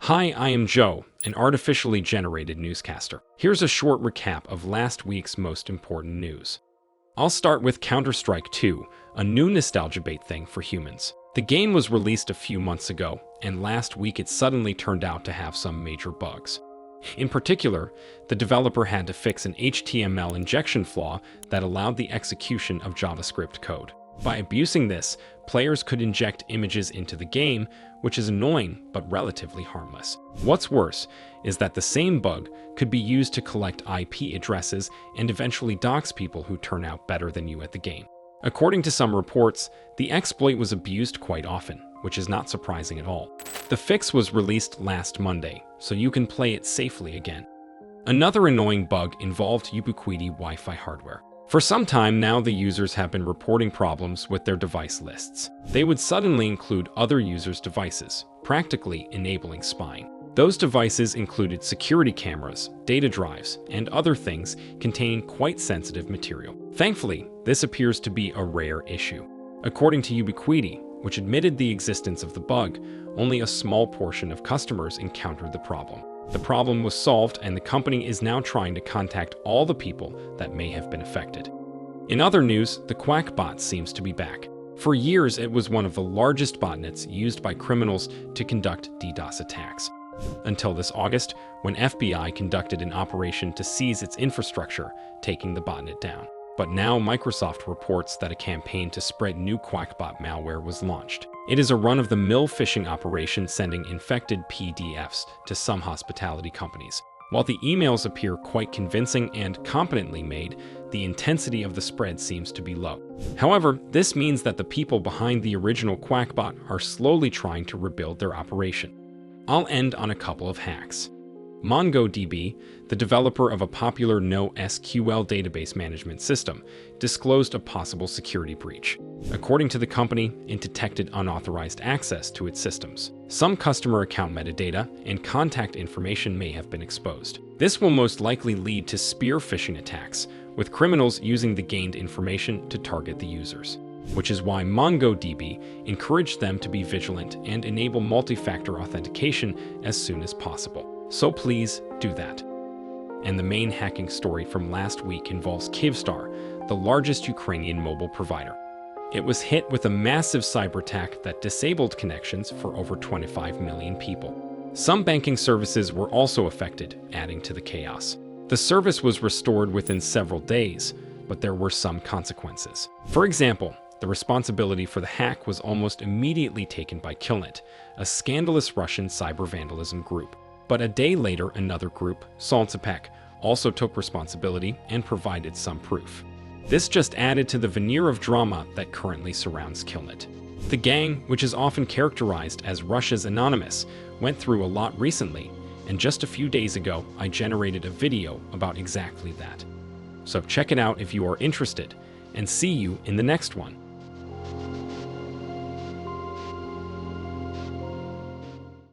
Hi, I am Joe, an artificially generated newscaster. Here's a short recap of last week's most important news. I'll start with Counter-Strike 2, a new nostalgia bait thing for humans. The game was released a few months ago, and last week it suddenly turned out to have some major bugs. In particular, the developer had to fix an HTML injection flaw that allowed the execution of JavaScript code. By abusing this, players could inject images into the game, which is annoying but relatively harmless. What's worse is that the same bug could be used to collect IP addresses and eventually dox people who turn out better than you at the game. According to some reports, the exploit was abused quite often, which is not surprising at all. The fix was released last Monday, so you can play it safely again. Another annoying bug involved Ubiquiti Wi-Fi hardware. For some time now, the users have been reporting problems with their device lists. They would suddenly include other users' devices, practically enabling spying. Those devices included security cameras, data drives, and other things containing quite sensitive material. Thankfully, this appears to be a rare issue. According to Ubiquiti, which admitted the existence of the bug, only a small portion of customers encountered the problem. The problem was solved, and the company is now trying to contact all the people that may have been affected. In other news, the QakBot seems to be back. For years, it was one of the largest botnets used by criminals to conduct DDoS attacks. Until this August, when FBI conducted an operation to seize its infrastructure, taking the botnet down. But now Microsoft reports that a campaign to spread new QakBot malware was launched. It is a run-of-the-mill phishing operation sending infected PDFs to some hospitality companies. While the emails appear quite convincing and competently made, the intensity of the spread seems to be low. However, this means that the people behind the original QakBot are slowly trying to rebuild their operation. I'll end on a couple of hacks. MongoDB, the developer of a popular NoSQL database management system, disclosed a possible security breach. According to the company, it detected unauthorized access to its systems. Some customer account metadata and contact information may have been exposed. This will most likely lead to spear phishing attacks, with criminals using the gained information to target the users. Which is why MongoDB encouraged them to be vigilant and enable multi-factor authentication as soon as possible. So please do that. And the main hacking story from last week involves Kyivstar, the largest Ukrainian mobile provider. It was hit with a massive cyberattack that disabled connections for over 25 million people. Some banking services were also affected, adding to the chaos. The service was restored within several days, but there were some consequences. For example, the responsibility for the hack was almost immediately taken by Killnet, a scandalous Russian cyber vandalism group. But a day later, another group, Cybernews, also took responsibility and provided some proof. This just added to the veneer of drama that currently surrounds Killnet. The gang, which is often characterized as Russia's Anonymous, went through a lot recently, and just a few days ago, I generated a video about exactly that. So check it out if you are interested, and see you in the next one.